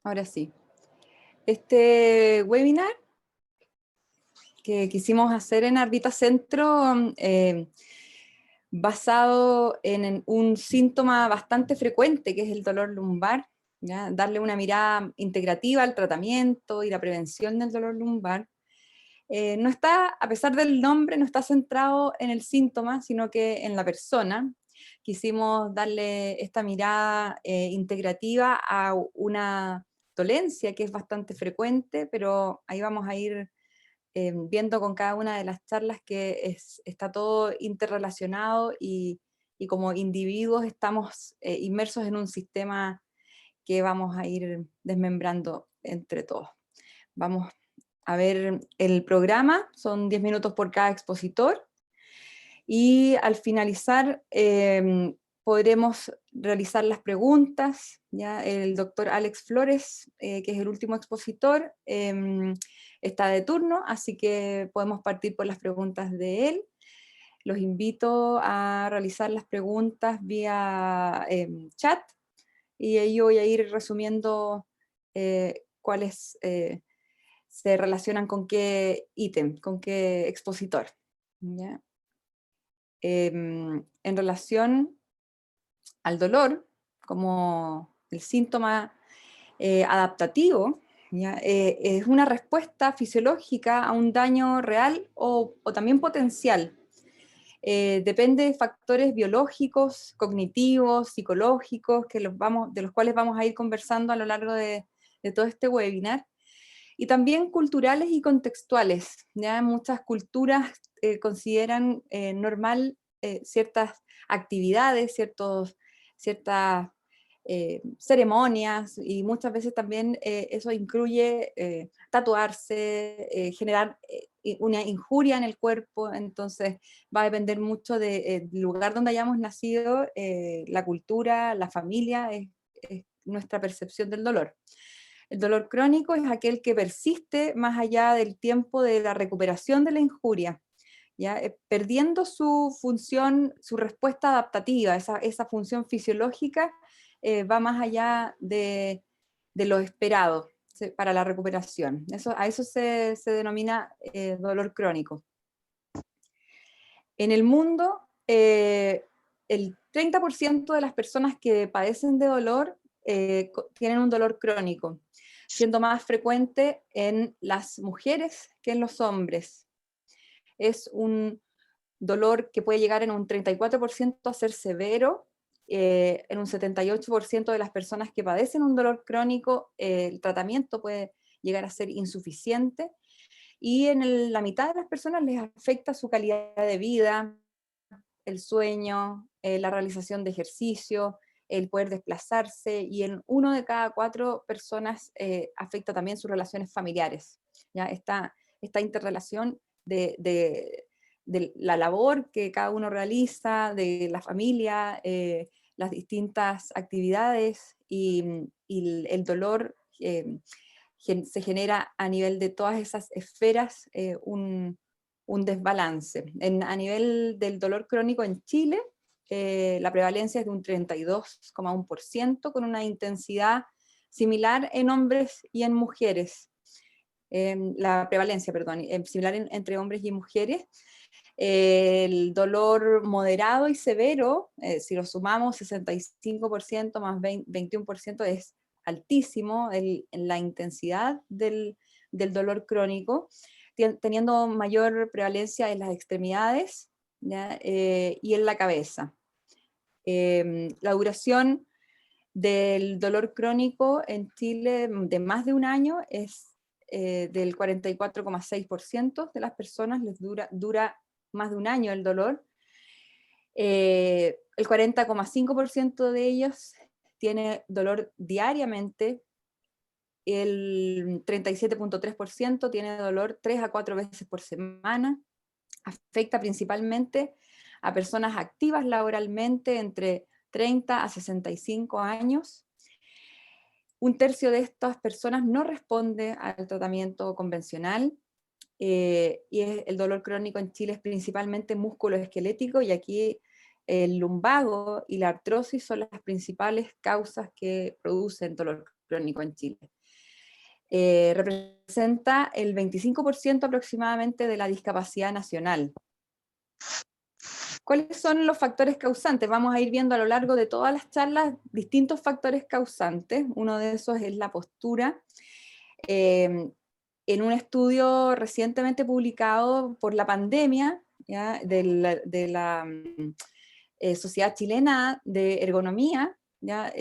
Ahora sí. Este webinar que quisimos hacer en Ardita Centro, basado en un síntoma bastante frecuente, que es el dolor lumbar, ¿ya? Darle una mirada integrativa al tratamiento y la prevención del dolor lumbar. No está, a pesar del nombre, no está centrado en el síntoma, sino que en la persona. Quisimos darle esta mirada integrativa a una dolencia que es bastante frecuente, pero ahí vamos a ir viendo con cada una de las charlas que está todo interrelacionado y como individuos estamos inmersos en un sistema que vamos a ir desmembrando entre todos. Vamos a ver el programa, son 10 minutos por cada expositor, y al finalizar podremos realizar las preguntas. ¿Ya? El doctor Alex Flores, que es el último expositor, está de turno, así que podemos partir por las preguntas de él. Los invito a realizar las preguntas vía chat, y ahí yo voy a ir resumiendo cuáles se relacionan con qué ítem, con qué expositor. ¿Ya? En relación al dolor, como el síntoma adaptativo, ¿ya? Es una respuesta fisiológica a un daño real o también potencial. Depende de factores biológicos, cognitivos, psicológicos, de los cuales vamos a ir conversando a lo largo de todo este webinar, y también culturales y contextuales. ¿Ya? Muchas culturas consideran normal ciertas actividades, ciertas ceremonias, y muchas veces también eso incluye tatuarse, generar una injuria en el cuerpo. Entonces va a depender mucho del lugar donde hayamos nacido, la cultura, la familia, es nuestra percepción del dolor. El dolor crónico es aquel que persiste más allá del tiempo de la recuperación de la injuria, ¿ya? Perdiendo su función, su respuesta adaptativa, esa función fisiológica, va más allá de lo esperado para la recuperación. A eso se denomina dolor crónico. En el mundo, el 30% de las personas que padecen de dolor tienen un dolor crónico, siendo más frecuente en las mujeres que en los hombres. Es un dolor que puede llegar en un 34% a ser severo. En un 78% de las personas que padecen un dolor crónico, el tratamiento puede llegar a ser insuficiente, y en la mitad de las personas les afecta su calidad de vida, el sueño, la realización de ejercicio, el poder desplazarse, y en 1 de cada 4 personas afecta también sus relaciones familiares. ¿Ya? Esta interrelación de la labor que cada uno realiza, de la familia, las distintas actividades, y el dolor se genera a nivel de todas esas esferas un desbalance. A nivel del dolor crónico en Chile, la prevalencia es de un 32,1%, con una intensidad similar en hombres y en mujeres. La prevalencia, perdón, similar entre hombres y mujeres. El dolor moderado y severo, si lo sumamos, 65% más 21%, es altísimo en la intensidad del dolor crónico, teniendo mayor prevalencia en las extremidades, ¿ya? Y en la cabeza. La duración del dolor crónico en Chile de más de un año es del 44,6% de las personas les dura más de un año el dolor. El 40,5% de ellos tiene dolor diariamente. El 37,3% tiene dolor 3 a 4 veces por semana. Afecta principalmente a personas activas laboralmente entre 30 a 65 años. Un tercio de estas personas no responde al tratamiento convencional. El dolor crónico en Chile es principalmente musculoesquelético, y aquí el lumbago y la artrosis son las principales causas que producen dolor crónico en Chile. representa el 25% aproximadamente de la discapacidad nacional. ¿Cuáles son los factores causantes? Vamos a ir viendo a lo largo de todas las charlas distintos factores causantes. Uno de esos es la postura. En un estudio recientemente publicado por la pandemia, ¿ya? De la Sociedad Chilena de Ergonomía, ¿ya?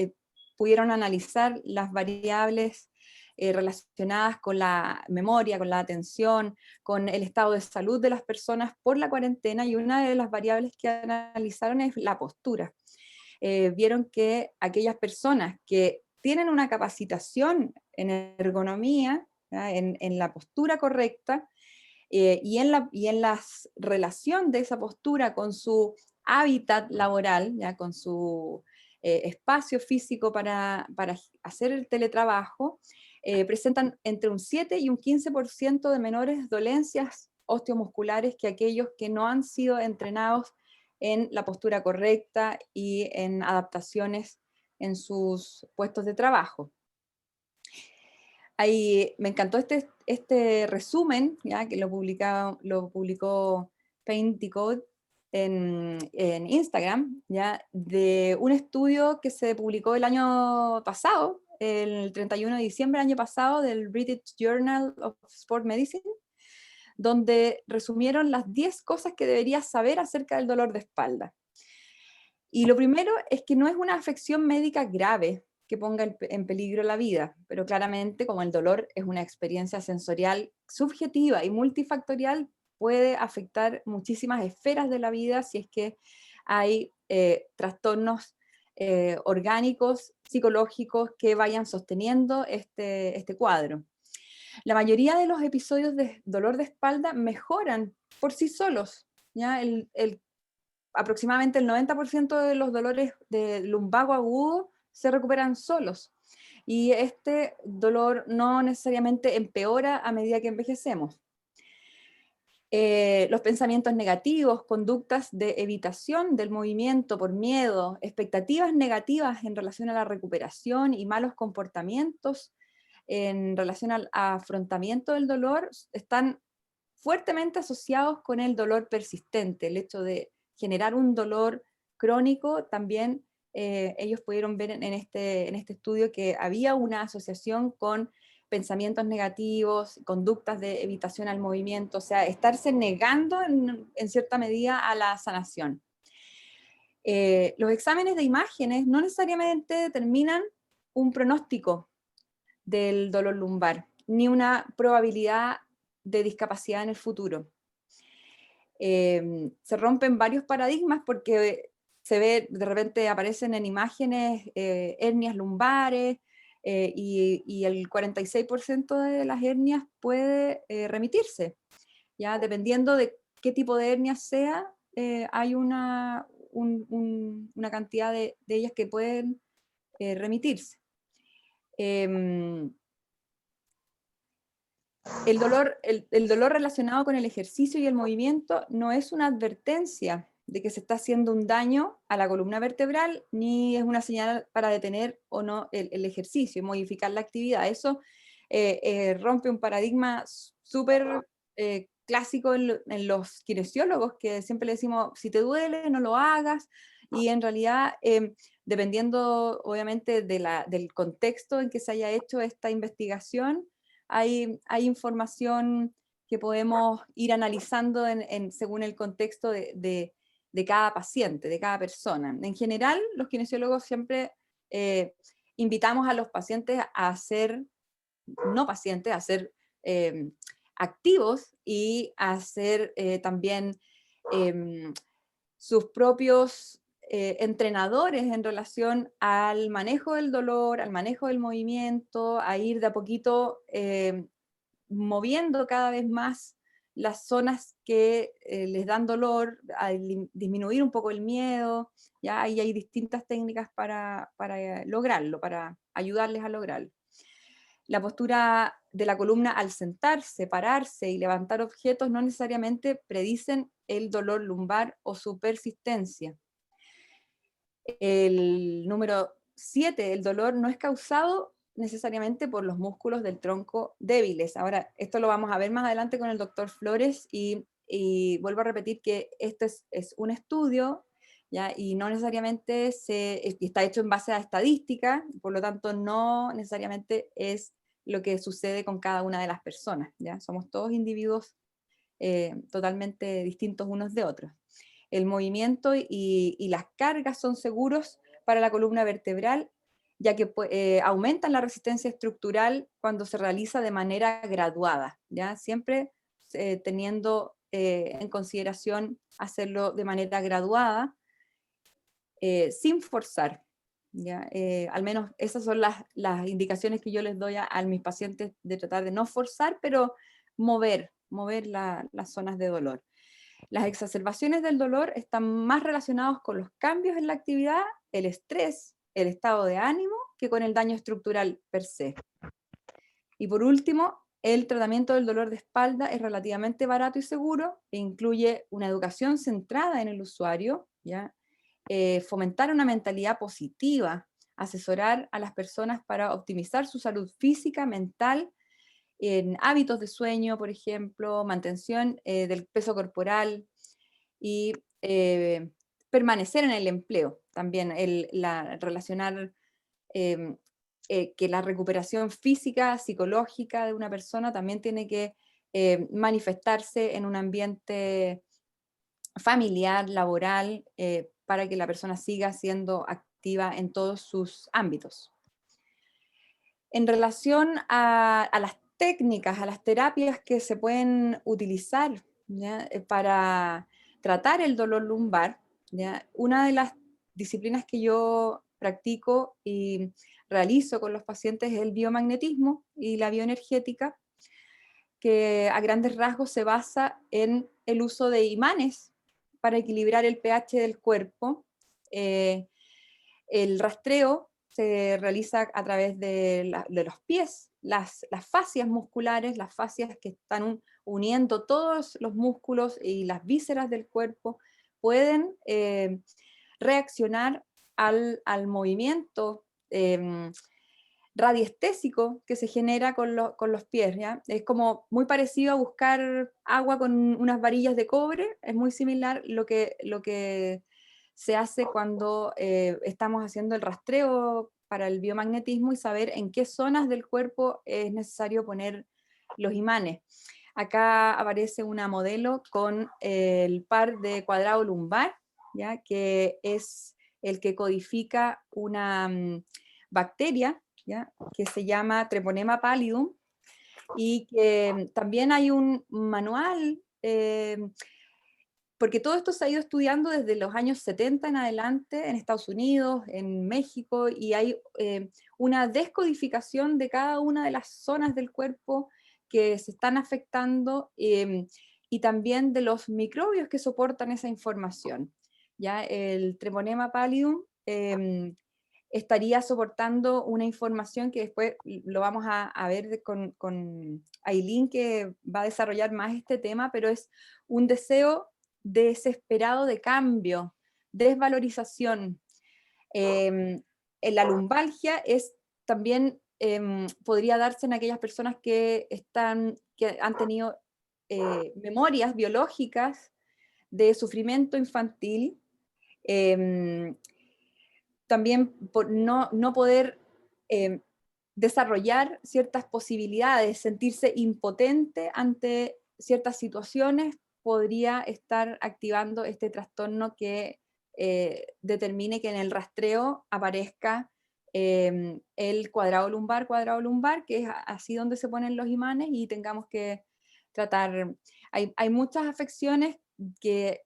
Pudieron analizar las variables relacionadas con la memoria, con la atención, con el estado de salud de las personas por la cuarentena, y una de las variables que analizaron es la postura. Vieron que aquellas personas que tienen una capacitación en ergonomía, en la postura correcta, y en la relación de esa postura con su hábitat laboral, ya con su espacio físico para hacer el teletrabajo, presentan entre un 7 y un 15% de menores dolencias osteomusculares que aquellos que no han sido entrenados en la postura correcta y en adaptaciones en sus puestos de trabajo. Ahí me encantó este resumen, ¿ya? Que lo publicó Paint Decode en Instagram, ¿ya? De un estudio que se publicó el año pasado, el 31 de diciembre del año pasado, del British Journal of Sport Medicine, donde resumieron las 10 cosas que deberías saber acerca del dolor de espalda. Y lo primero es que no es una afección médica grave que ponga en peligro la vida, pero claramente como el dolor es una experiencia sensorial subjetiva y multifactorial, puede afectar muchísimas esferas de la vida si es que hay trastornos orgánicos, psicológicos que vayan sosteniendo este cuadro. La mayoría de los episodios de dolor de espalda mejoran por sí solos, ¿ya? Aproximadamente el 90% de los dolores de lumbago agudo se recuperan solos. Y este dolor no necesariamente empeora a medida que envejecemos. Los pensamientos negativos, conductas de evitación del movimiento por miedo, expectativas negativas en relación a la recuperación y malos comportamientos en relación al afrontamiento del dolor están fuertemente asociados con el dolor persistente, el hecho de generar un dolor crónico. También ellos pudieron ver en este estudio que había una asociación con pensamientos negativos, conductas de evitación al movimiento, o sea, estarse negando en cierta medida a la sanación. Los exámenes de imágenes no necesariamente determinan un pronóstico del dolor lumbar, ni una probabilidad de discapacidad en el futuro. Se rompen varios paradigmas porque se ve, de repente aparecen en imágenes hernias lumbares, y el 46% de las hernias puede remitirse. ¿Ya? Dependiendo de qué tipo de hernia sea, hay una cantidad de ellas que pueden remitirse. El dolor relacionado con el ejercicio y el movimiento no es una advertencia de que se está haciendo un daño a la columna vertebral, ni es una señal para detener o no el ejercicio y modificar la actividad. Eso rompe un paradigma súper clásico en los kinesiólogos, que siempre le decimos, si te duele, no lo hagas, y en realidad, dependiendo obviamente del contexto en que se haya hecho esta investigación, hay información que podemos ir analizando según el contexto de cada paciente, de cada persona. En general, los kinesiólogos siempre invitamos a los pacientes a ser, no pacientes, a ser activos y a ser también sus propios entrenadores en relación al manejo del dolor, al manejo del movimiento, a ir de a poquito moviendo cada vez más las zonas que les dan dolor, a disminuir un poco el miedo, ¿ya? Ahí hay distintas técnicas para lograrlo, para ayudarles a lograrlo. La postura de la columna al sentarse, pararse y levantar objetos no necesariamente predicen el dolor lumbar o su persistencia. El número 7, el dolor no es causado necesariamente por los músculos del tronco débiles. Ahora, esto lo vamos a ver más adelante con el doctor Flores, y vuelvo a repetir que esto es un estudio, ¿ya? Y no necesariamente está hecho en base a estadística, por lo tanto no necesariamente es lo que sucede con cada una de las personas, ¿ya? Somos todos individuos totalmente distintos unos de otros. El movimiento y las cargas son seguros para la columna vertebral, ya que aumentan la resistencia estructural cuando se realiza de manera graduada, ¿ya? Siempre teniendo en consideración hacerlo de manera graduada, sin forzar, ¿ya? Al menos esas son las indicaciones que yo les doy a mis pacientes, de tratar de no forzar, pero mover las zonas de dolor. Las exacerbaciones del dolor están más relacionados con los cambios en la actividad, el estrés, el estado de ánimo, que con el daño estructural per se. Y por último, el tratamiento del dolor de espalda es relativamente barato y seguro, e incluye una educación centrada en el usuario, ¿ya? Fomentar una mentalidad positiva, asesorar a las personas para optimizar su salud física, mental, en hábitos de sueño, por ejemplo, mantención del peso corporal, y permanecer en el empleo. También relacionar eh, que la recuperación física, psicológica de una persona también tiene que manifestarse en un ambiente familiar, laboral, para que la persona siga siendo activa en todos sus ámbitos. En relación a las técnicas, a las terapias que se pueden utilizar, ¿ya? Para tratar el dolor lumbar, ¿ya? Una de las disciplinas que yo practico y realizo con los pacientes es el biomagnetismo y la bioenergética, que a grandes rasgos se basa en el uso de imanes para equilibrar el pH del cuerpo. El rastreo se realiza a través de los pies, las fascias musculares, las fascias que están uniendo todos los músculos y las vísceras del cuerpo, pueden reaccionar al movimiento radiestésico que se genera con los pies, ¿ya? Es como muy parecido a buscar agua con unas varillas de cobre, es muy similar lo que se hace cuando estamos haciendo el rastreo para el biomagnetismo y saber en qué zonas del cuerpo es necesario poner los imanes. Acá aparece una modelo con el par de cuadrado lumbar, ¿ya? Que es el que codifica una bacteria, ¿ya? Que se llama Treponema pallidum, y que también hay un manual, porque todo esto se ha ido estudiando desde los años 70 en adelante en Estados Unidos, en México, y hay una descodificación de cada una de las zonas del cuerpo que se están afectando, y también de los microbios que soportan esa información. ¿Ya? El Treponema pallidum estaría soportando una información que después lo vamos a ver con Aileen, que va a desarrollar más este tema, pero es un deseo desesperado de cambio, desvalorización. En la lumbalgia es también, podría darse en aquellas personas que han tenido memorias biológicas de sufrimiento infantil, también por no poder desarrollar ciertas posibilidades, sentirse impotente ante ciertas situaciones, podría estar activando este trastorno que determine que en el rastreo aparezca el cuadrado lumbar, que es así donde se ponen los imanes, y tengamos que tratar. Hay muchas afecciones que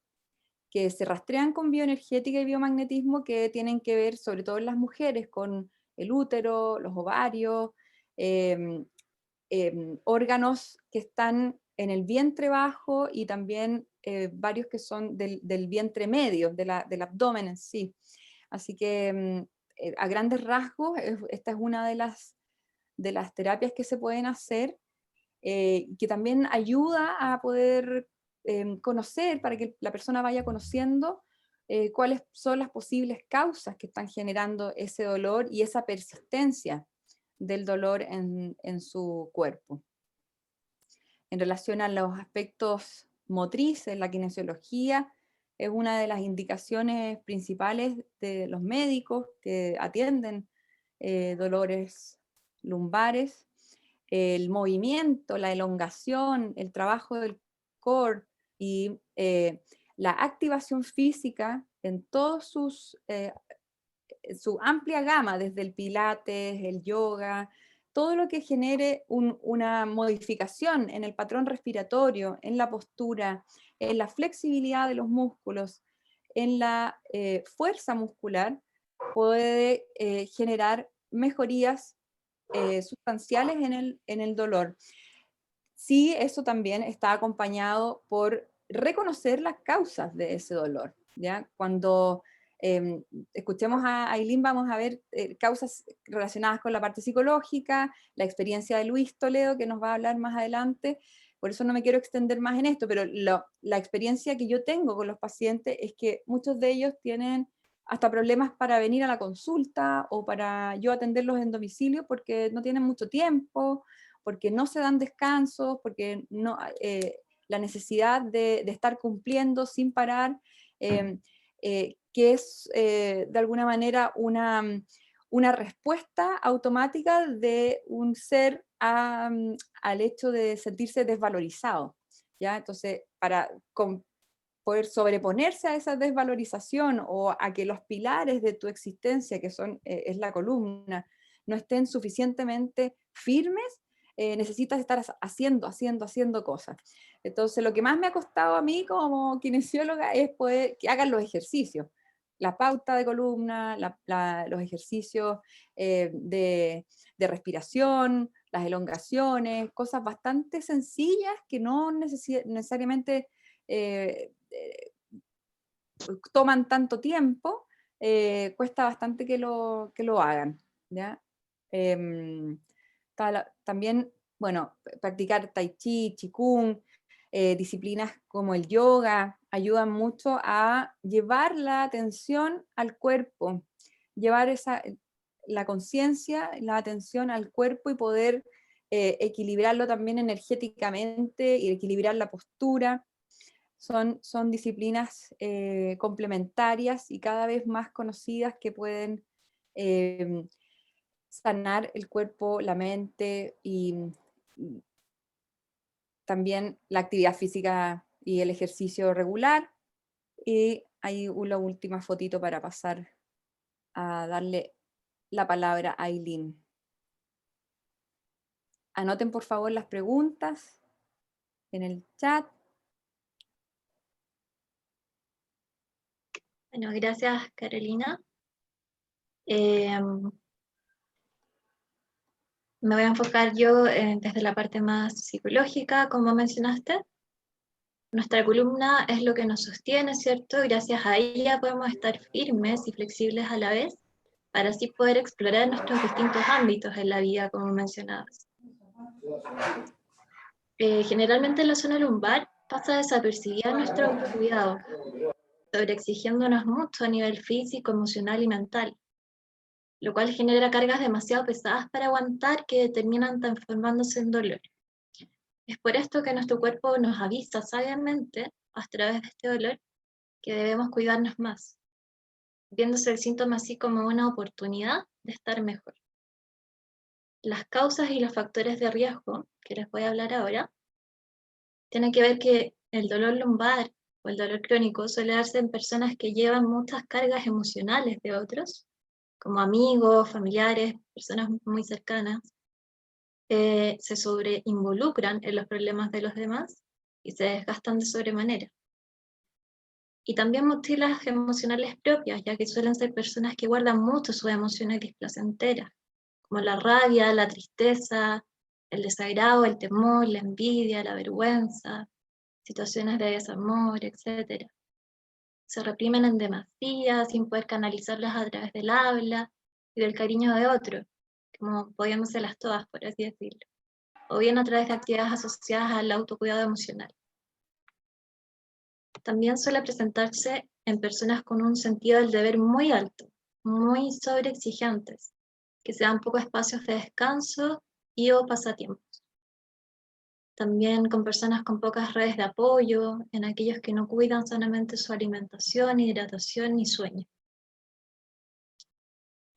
se rastrean con bioenergética y biomagnetismo, que tienen que ver, sobre todo en las mujeres, con el útero, los ovarios, eh, órganos que están en el vientre bajo, y también varios que son del vientre medio, del abdomen en sí. Así que a grandes rasgos, esta es una de las terapias que se pueden hacer, que también ayuda a poder conocer, para que la persona vaya conociendo cuáles son las posibles causas que están generando ese dolor y esa persistencia del dolor en su cuerpo. En relación a los aspectos motrices, la kinesiología es una de las indicaciones principales de los médicos que atienden dolores lumbares. El movimiento, la elongación, el trabajo del core y la activación física en todos su amplia gama, desde el pilates, el yoga, todo lo que genere una modificación en el patrón respiratorio, en la postura, en la flexibilidad de los músculos, en la fuerza muscular, puede generar mejorías sustanciales en el dolor. Sí, eso también está acompañado por reconocer las causas de ese dolor, ¿ya? Cuando escuchemos a Ailín, vamos a ver causas relacionadas con la parte psicológica, la experiencia de Luis Toledo, que nos va a hablar más adelante, por eso no me quiero extender más en esto, pero la experiencia que yo tengo con los pacientes es que muchos de ellos tienen hasta problemas para venir a la consulta o para yo atenderlos en domicilio porque no tienen mucho tiempo, porque no se dan descansos, porque no, la necesidad de estar cumpliendo sin parar, que es de alguna manera una respuesta automática de un ser al hecho de sentirse desvalorizado, ¿ya? Entonces, para poder sobreponerse a esa desvalorización o a que los pilares de tu existencia, que son, es la columna, no estén suficientemente firmes, necesitas estar haciendo cosas. Entonces, lo que más me ha costado a mí como kinesióloga es poder que hagan los ejercicios. La pauta de columna, los ejercicios de respiración, las elongaciones, cosas bastante sencillas que no necesariamente toman tanto tiempo, cuesta bastante que lo hagan, ¿ya? También, bueno, practicar tai chi, qigong, disciplinas como el yoga, ayudan mucho a llevar la atención al cuerpo, llevar la conciencia, la atención al cuerpo y poder equilibrarlo también energéticamente y equilibrar la postura. Son disciplinas complementarias y cada vez más conocidas que pueden sanar el cuerpo, la mente y también la actividad física y el ejercicio regular. Y ahí una última fotito para pasar a darle la palabra a Ailín. Anoten por favor las preguntas en el chat. Bueno, gracias Carolina. Me voy a enfocar yo desde la parte más psicológica, como mencionaste. Nuestra columna es lo que nos sostiene, ¿cierto? Gracias a ella podemos estar firmes y flexibles a la vez, para así poder explorar nuestros distintos ámbitos en la vida, como mencionabas. Generalmente la zona lumbar pasa desapercibida en nuestro autocuidado, sobreexigiéndonos mucho a nivel físico, emocional y mental, lo cual genera cargas demasiado pesadas para aguantar que terminan transformándose en dolor. Es por esto que nuestro cuerpo nos avisa sabiamente, a través de este dolor, que debemos cuidarnos más, viéndose el síntoma así como una oportunidad de estar mejor. Las causas y los factores de riesgo, que les voy a hablar ahora, tienen que ver que el dolor lumbar o el dolor crónico suele darse en personas que llevan muchas cargas emocionales de otros, como amigos, familiares, personas muy cercanas, se sobreinvolucran en los problemas de los demás y se desgastan de sobremanera. Y también mochilas emocionales propias, ya que suelen ser personas que guardan mucho sus emociones displacenteras, como la rabia, la tristeza, el desagrado, el temor, la envidia, la vergüenza, situaciones de desamor, etc. Se reprimen en demasía, sin poder canalizarlas a través del habla y del cariño de otro, como podiéndoselas todas, por así decirlo, o bien a través de actividades asociadas al autocuidado emocional. También suele presentarse en personas con un sentido del deber muy alto, muy sobreexigentes, que sean pocos espacios de descanso y o pasatiempos. También con personas con pocas redes de apoyo, en aquellos que no cuidan sanamente su alimentación, hidratación y sueño.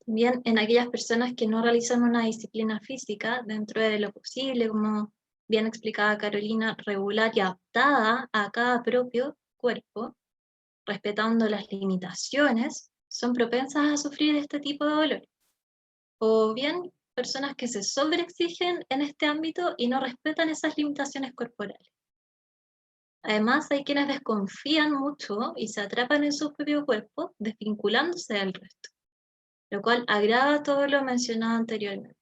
También en aquellas personas que no realizan una disciplina física dentro de lo posible, como bien explicaba Carolina, regular y adaptada a cada propio cuerpo, respetando las limitaciones, son propensas a sufrir este tipo de dolor. O bien, personas que se sobreexigen en este ámbito y no respetan esas limitaciones corporales. Además, hay quienes desconfían mucho y se atrapan en su propio cuerpo, desvinculándose del resto, lo cual agrava todo lo mencionado anteriormente.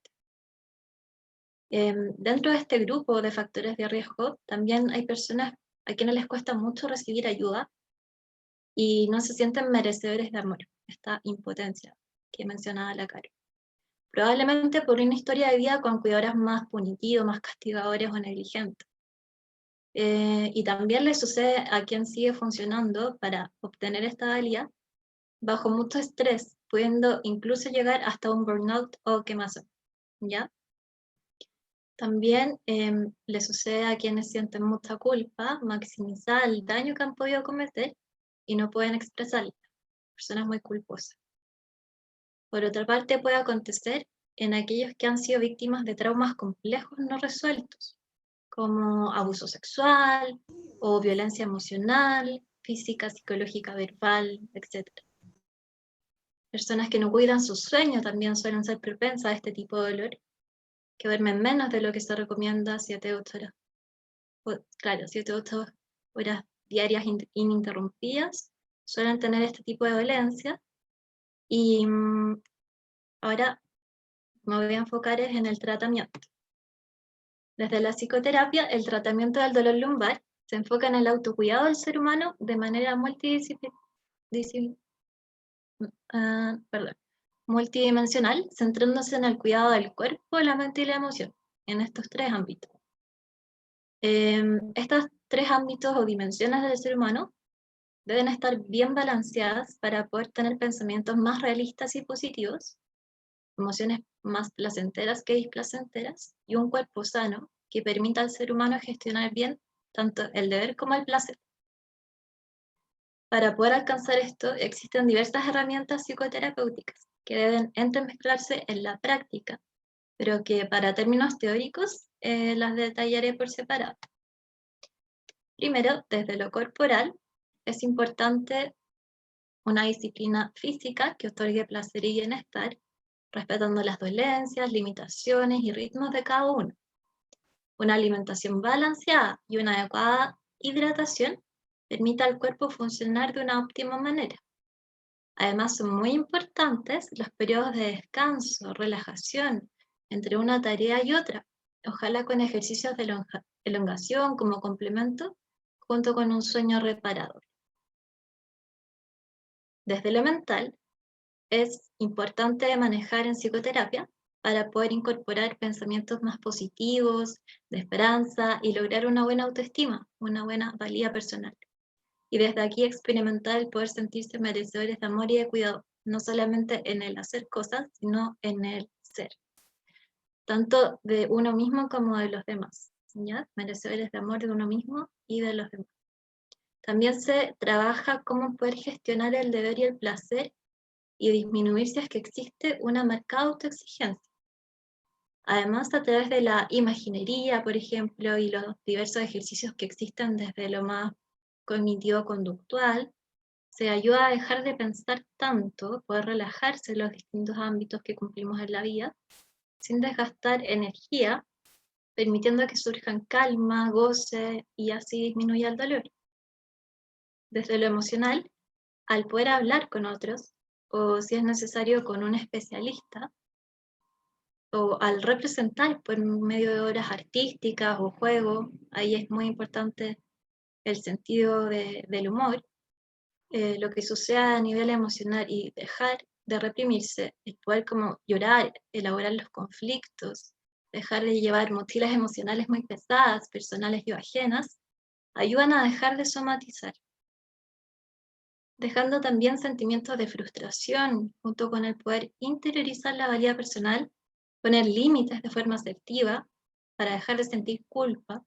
Dentro de este grupo de factores de riesgo, también hay personas a quienes les cuesta mucho recibir ayuda y no se sienten merecedores de amor, esta impotencia que mencionaba la Caro. Probablemente por una historia de vida con cuidadores más punitivos, más castigadores o negligentes. Y también le sucede a quien sigue funcionando para obtener esta valía bajo mucho estrés, pudiendo incluso llegar hasta un burnout o quemazón, ¿ya? También le sucede a quienes sienten mucha culpa, maximizar el daño que han podido cometer y no pueden expresarlo, personas muy culposas. Por otra parte, puede acontecer en aquellos que han sido víctimas de traumas complejos no resueltos, como abuso sexual o violencia emocional, física, psicológica, verbal, etc. Personas que no cuidan su sueño también suelen ser propensas a este tipo de dolor, que duermen menos de lo que se recomienda 7-8 horas. Claro, 7-8 horas diarias ininterrumpidas suelen tener este tipo de dolencia. Y ahora me voy a enfocar en el tratamiento. Desde la psicoterapia, el tratamiento del dolor lumbar se enfoca en el autocuidado del ser humano de manera multidimensional, centrándose en el cuidado del cuerpo, la mente y la emoción, en estos tres ámbitos. Estos tres ámbitos o dimensiones del ser humano deben estar bien balanceadas para poder tener pensamientos más realistas y positivos, emociones más placenteras que displacenteras, y un cuerpo sano que permita al ser humano gestionar bien tanto el deber como el placer. Para poder alcanzar esto, existen diversas herramientas psicoterapéuticas que deben entremezclarse en la práctica, pero que para términos teóricos las detallaré por separado. Primero, desde lo corporal, es importante una disciplina física que otorgue placer y bienestar, respetando las dolencias, limitaciones y ritmos de cada uno. Una alimentación balanceada y una adecuada hidratación permite al cuerpo funcionar de una óptima manera. Además, son muy importantes los periodos de descanso, relajación, entre una tarea y otra, ojalá con ejercicios de elongación como complemento, junto con un sueño reparador. Desde lo mental, es importante manejar en psicoterapia para poder incorporar pensamientos más positivos, de esperanza y lograr una buena autoestima, una buena valía personal. Y desde aquí experimentar el poder sentirse merecedores de amor y de cuidado, no solamente en el hacer cosas, sino en el ser. Tanto de uno mismo como de los demás, ¿ya? Merecedores de amor de uno mismo y de los demás. También se trabaja cómo poder gestionar el deber y el placer y disminuir si es que existe una marcada autoexigencia. Además, a través de la imaginería, por ejemplo, y los diversos ejercicios que existen desde lo más cognitivo-conductual, se ayuda a dejar de pensar tanto, poder relajarse en los distintos ámbitos que cumplimos en la vida, sin desgastar energía, permitiendo que surjan calma, goce y así disminuya el dolor. Desde lo emocional, al poder hablar con otros, o si es necesario con un especialista, o al representar por medio de obras artísticas o juegos, ahí es muy importante el sentido del humor, lo que sucede a nivel emocional y dejar de reprimirse, el poder como llorar, elaborar los conflictos, dejar de llevar mochilas emocionales muy pesadas, personales y ajenas, ayudan a dejar de somatizar. dejando también sentimientos de frustración, junto con el poder interiorizar la valía personal, poner límites de forma asertiva para dejar de sentir culpa,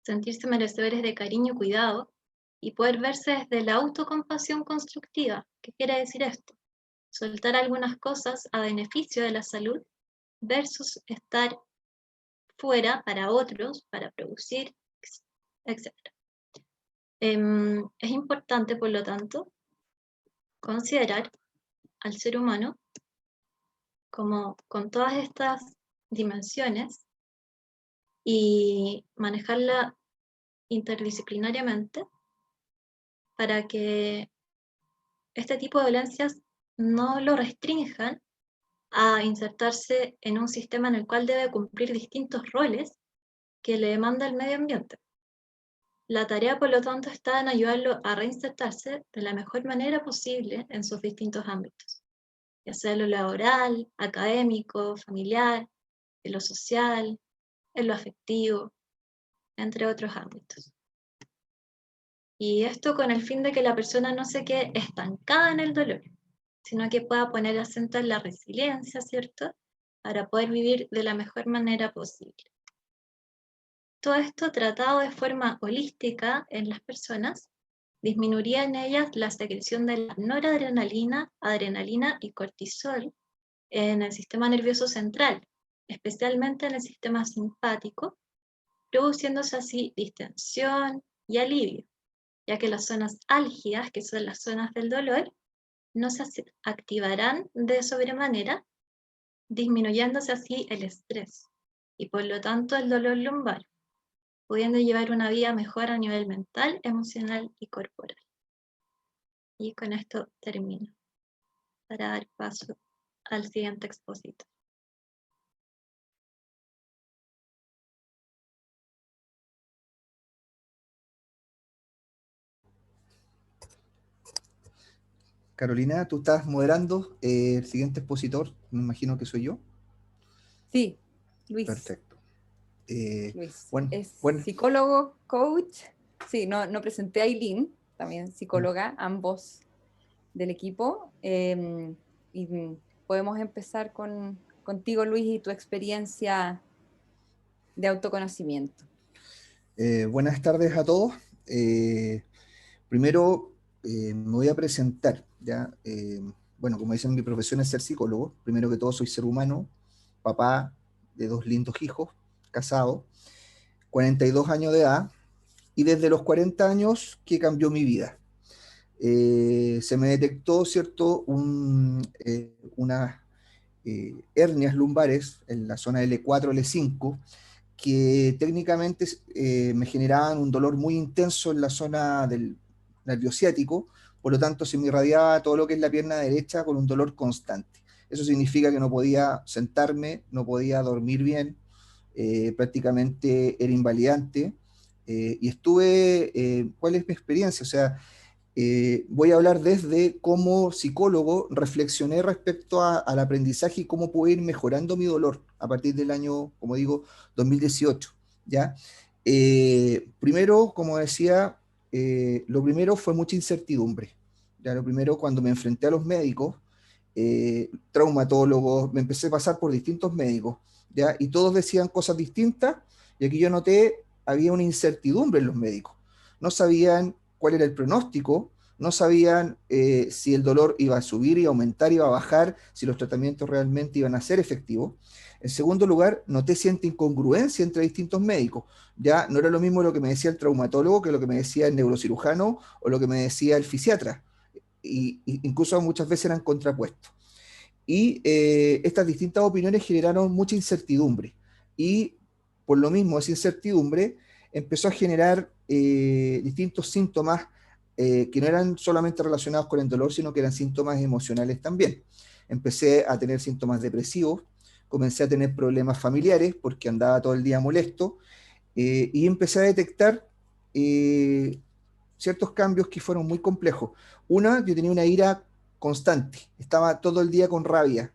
sentirse merecedores de cariño y cuidado, y poder verse desde la autocompasión constructiva. ¿Qué quiere decir esto? Soltar algunas cosas a beneficio de la salud versus estar fuera para otros, para producir, etc. Es importante, por lo tanto, considerar al ser humano como con todas estas dimensiones y manejarla interdisciplinariamente para que este tipo de violencias no lo restrinjan a insertarse en un sistema en el cual debe cumplir distintos roles que le demanda el medio ambiente. La tarea, por lo tanto, está en ayudarlo a reinsertarse de la mejor manera posible en sus distintos ámbitos, ya sea en lo laboral, académico, familiar, en lo social, en lo afectivo, entre otros ámbitos. Y esto con el fin de que la persona no se quede estancada en el dolor, sino que pueda poner acento en la resiliencia, ¿cierto? Para poder vivir de la mejor manera posible. Todo esto tratado de forma holística en las personas, disminuiría en ellas la secreción de la noradrenalina, adrenalina y cortisol en el sistema nervioso central, especialmente en el sistema simpático, produciéndose así distensión y alivio, ya que las zonas álgidas, que son las zonas del dolor, no se activarán de sobremanera, disminuyéndose así el estrés y por lo tanto el dolor lumbar, pudiendo llevar una vida mejor a nivel mental, emocional y corporal. Y con esto termino, para dar paso al siguiente expositor. Carolina, tú estás moderando el siguiente expositor, me imagino que soy yo. Sí, Luis. Perfecto. Luis bueno, es bueno. psicólogo, coach. Sí, no presenté a Aileen, también psicóloga, ambos del equipo. Y podemos empezar contigo, Luis, y tu experiencia de autoconocimiento. Buenas tardes a todos. Primero me voy a presentar, ¿ya? Bueno, como dicen, mi profesión es ser psicólogo. Primero que todo soy ser humano, papá de 2 lindos hijos, casado, 42 años de edad, y desde los 40 años que cambió mi vida. Se me detectó, ¿cierto?, unas hernias lumbares en la zona L4, L5, que técnicamente me generaban un dolor muy intenso en la zona del nervio ciático, por lo tanto se me irradiaba todo lo que es la pierna derecha con un dolor constante. Eso significa que no podía sentarme, no podía dormir bien, prácticamente era invalidante, y estuve, ¿cuál es mi experiencia? O sea, voy a hablar desde cómo psicólogo reflexioné respecto al aprendizaje y cómo puedo ir mejorando mi dolor a partir del año, como digo, 2018, ¿ya? Primero, como decía, lo primero fue mucha incertidumbre. ¿Ya? Lo primero, cuando me enfrenté a los médicos, traumatólogos, me empecé a pasar por distintos médicos, ¿ya? Y todos decían cosas distintas, y aquí yo noté, había una incertidumbre en los médicos. No sabían cuál era el pronóstico, no sabían si el dolor iba a subir, iba a aumentar, iba a bajar, si los tratamientos realmente iban a ser efectivos. En segundo lugar, noté cierta incongruencia entre distintos médicos. Ya no era lo mismo lo que me decía el traumatólogo que lo que me decía el neurocirujano o lo que me decía el fisiatra. Y incluso muchas veces eran contrapuestos. Y estas distintas opiniones generaron mucha incertidumbre. Y por lo mismo, esa incertidumbre empezó a generar distintos síntomas que no eran solamente relacionados con el dolor, sino que eran síntomas emocionales también. Empecé a tener síntomas depresivos, comencé a tener problemas familiares porque andaba todo el día molesto, y empecé a detectar ciertos cambios que fueron muy complejos. Una, yo tenía una ira constante, estaba todo el día con rabia,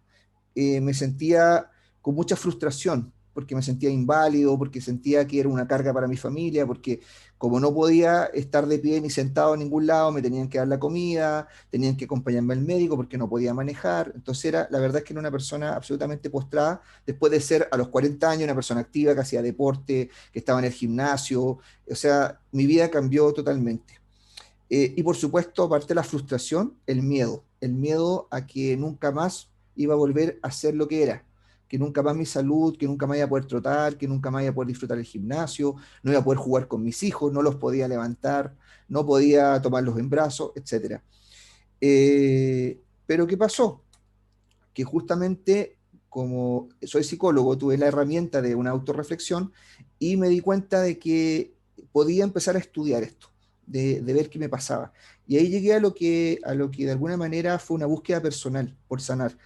me sentía con mucha frustración, porque me sentía inválido, porque sentía que era una carga para mi familia, porque como no podía estar de pie ni sentado en ningún lado, me tenían que dar la comida, tenían que acompañarme al médico porque no podía manejar. Entonces la verdad es que era una persona absolutamente postrada, después de ser a los 40 años una persona activa, que hacía deporte, que estaba en el gimnasio. O sea, mi vida cambió totalmente. Y por supuesto, aparte de la frustración, el miedo a que nunca más iba a volver a ser lo que era, que nunca más mi salud, que nunca más iba a poder trotar, que nunca más iba a poder disfrutar el gimnasio, no iba a poder jugar con mis hijos, no los podía levantar, no podía tomarlos en brazos, etc. Pero ¿qué pasó? Que justamente como soy psicólogo, tuve la herramienta de una autorreflexión y me di cuenta de que podía empezar a estudiar esto, de ver qué me pasaba. Y ahí llegué a lo que de alguna manera fue una búsqueda personal por sanar.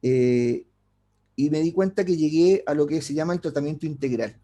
Eh, y me di cuenta que llegué a lo que se llama el tratamiento integral.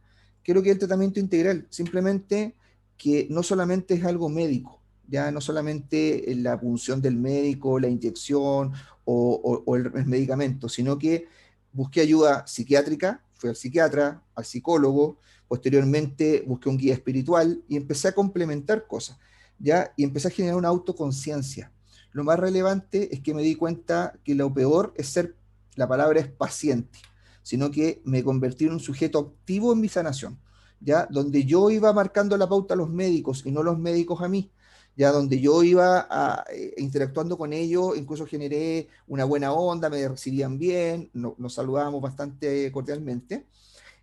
¿Qué es lo que es el tratamiento integral? Simplemente que no solamente es algo médico, ya no solamente la punción del médico, la inyección o el medicamento, sino que busqué ayuda psiquiátrica, fui al psiquiatra, al psicólogo, posteriormente busqué un guía espiritual y empecé a complementar cosas, ¿ya? Y empecé a generar una autoconciencia. Lo más relevante es que me di cuenta que lo peor es ser, la palabra es paciente, sino que me convertí en un sujeto activo en mi sanación, ¿ya? Donde yo iba marcando la pauta a los médicos y no los médicos a mí, ya donde yo iba interactuando con ellos, incluso generé una buena onda, me recibían bien, nos saludábamos bastante cordialmente,